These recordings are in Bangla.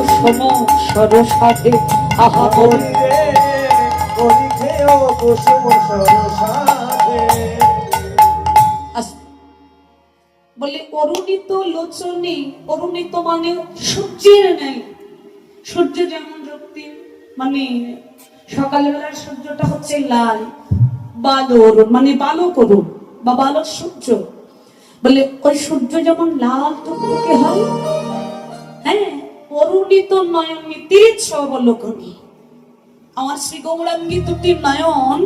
কুসুম সরসাধে আহা বলি রে বলি খেও কুসুম সরসাধে। বলে অরুণিত লোচনে, অরুণিত মানে সূর্যের নেই। সূর্য যেমন রক্তিম, মানে সকালবেলার সূর্যটা হচ্ছে লাল, বাল অরুণ মানে বালক অরুণ বা বালক সূর্য। বলে ওই সূর্য যেমন লাল টুকটুকে হয়, হ্যাঁ, অরুণিত নয়নে তিরিচ্ছ অবলোকনে। আমার শ্রী গৌরাঙ্গী দুটি নয়ন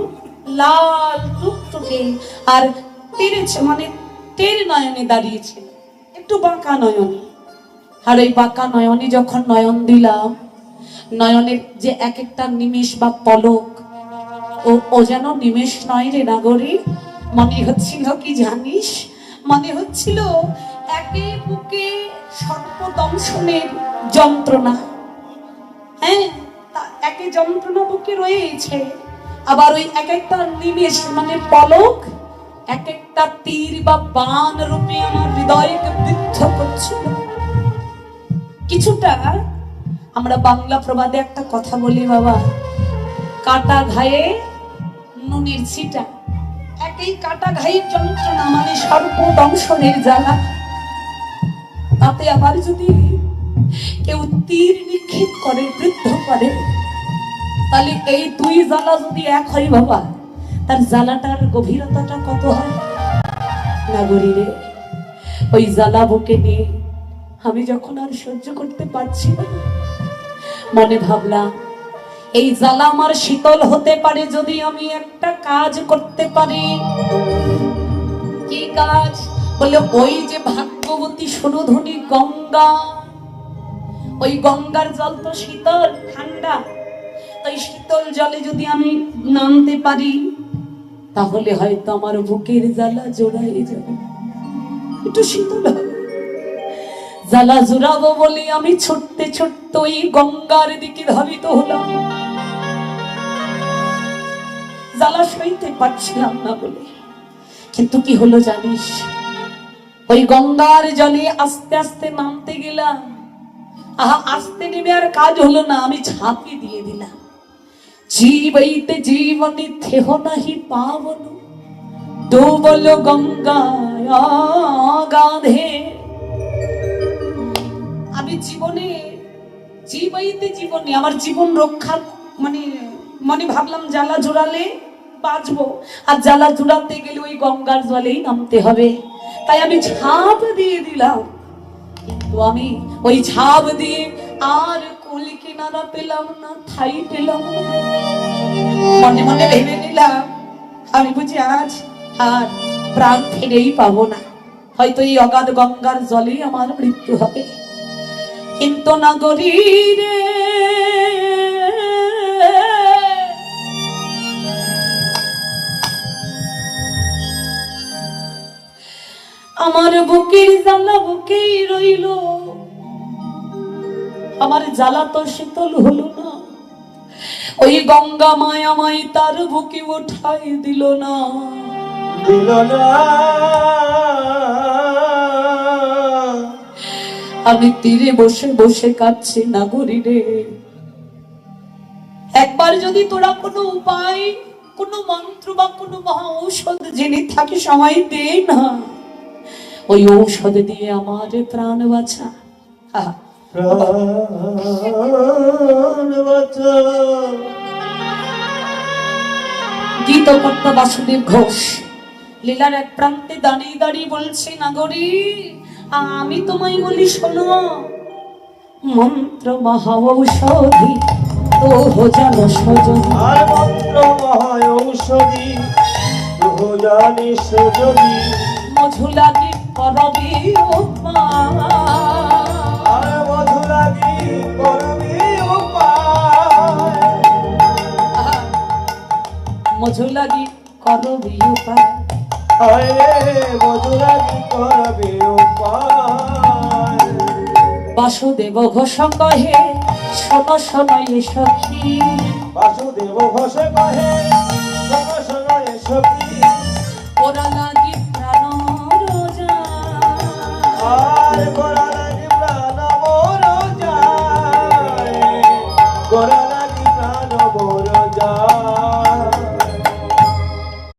লাল টুকটুকে আর তিরিচ্ছ মানে তের নয়নে দাঁড়িয়েছিল, একটু বাঁকা নয়নে। আর ওই বাঁকা নয়নে যখন নয়ন দিলাম, নয়নের যে এক একটা নিমেষ বা পলক, ও যেন নিমেষ নয় রে নাগরী, মনে হচ্ছিল কি জানিস, মনে হচ্ছিল একে বুকে সর্পদংশনের যন্ত্রণা। হ্যাঁ, একে যন্ত্রণা বুকে রয়েছে, আবার ওই এক একটা নিমেষ মানে পলক এক একটা তীর বা বাণ রূপে আমার হৃদয়কে বিদ্ধ করছিল। কিছুটা আমরা বাংলা প্রবাদে একটা কথা বলি বাবা, কাটা ঘায়ে নুনের ছিটা। একই কাটা ঘায়ের যন্ত্রণা মানে সর্পদংশনের জ্বালা, তাতে আবার যদি কেউ তীর নিক্ষেপ করে, বৃদ্ধ করে, তাহলে এই দুই জ্বালা যদি এক হয় বাবা, তার জ্বালাটার গভীরতাটা কত হয়। নাগরী রে, ওই জ্বালা বুকে নিয়ে আমি যখন আর সহ্য করতে পারছি না, মনে ভাবলাম এই জ্বালা আমার শীতল হতে পারে যদি আমি একটা কাজ করতে পারি। কি কাজ? বলে ওই যে ভাগ্যবতী সুরধনী গঙ্গা, ওই গঙ্গার জল তো শীতল ঠান্ডা, তাই শীতল জলে যদি আমি নামতে পারি, তাহলে হয়তো আমার বুকের জ্বালা জোড়াই যাবে, একটু শীতল হবে। জ্বালা জোড়াবো বলে আমি ছুটতে ছুটতে ওই গঙ্গার দিকে ধাবিত হলাম। জ্বালা সইতে পারছিলাম না বলে, কিন্তু কি হলো জানিস, ওই গঙ্গার জলে আস্তে আস্তে নামতে গেলাম। আহা, আস্তে নেমে আর কাজ হলো না, আমি ঝাঁপি দিয়ে দিলাম। জীবইতে জীবনে থেহ নাহি পাবন, ডুবল গঙ্গায় গাধে। আমি জীবনে জীবইতে জীবনে আমার জীবন রক্ষা মানে মনে ভাবলাম জ্বালা জোড়ালে বাঁচবো, আর জ্বালা জোড়াতে গেলে ওই গঙ্গার জলেই নামতে হবে, তাই আমি ঝাঁপ দিয়ে দিলাম। কিন্তু আমি ওই ঝাঁপ দিয়ে আর কুল কিনারা পেলাম না, ঠাই পেলাম না। মনে মনে ভেবে নিলাম আমি বুঝি আজ আর প্রাণ ফিরেই পাবো না, হয়তো এই অগাধ গঙ্গার জলেই আমার মৃত্যু হবে। কিন্তু নাগরী রে, আমার বুকের জ্বালা বুকেই রইল, আমার জ্বালা তো শীতল হলো না। ওই গঙ্গা মায়া মাই তার বুকে উঠাই দিল না, দিল না। আমি তীরে বসে বসে কাঁদছি নাগরী রে। একবার যদি তোরা কোনো উপায়, কোনো মন্ত্র বা কোনো মহা ঔষধ জেনে থাকি, সময় দে না, ওই ঔষধ দিয়ে আমার প্রাণ বাঁচা। গীতকর্তা বাসুদেব ঘোষ লীলার এক প্রান্তে দাঁড়িয়ে দাঁড়িয়ে বলছে, নাগরী আমি তোমায় বলি শোনো, মন্ত্র মহা ঔষধি তো জানো সজনী, আর মন্ত্র মহা ঔষধি তো জানি সজনী, মধু লাগি করবি আর মধু লাগি করবি উপায়, মধু লাগি করবি উপায়, আরে মধু লাগি করবি উপায়। বাসুদেব ঘোষ কহে শোনো শোনো এ সখী, বাসুদেব ঘোষ কহে শোনো শোনো এ সখী, ওরা লাগি প্রাণ রোজা, আর গোড়া লাগি প্রাণ মোর যায়। গোড়ালে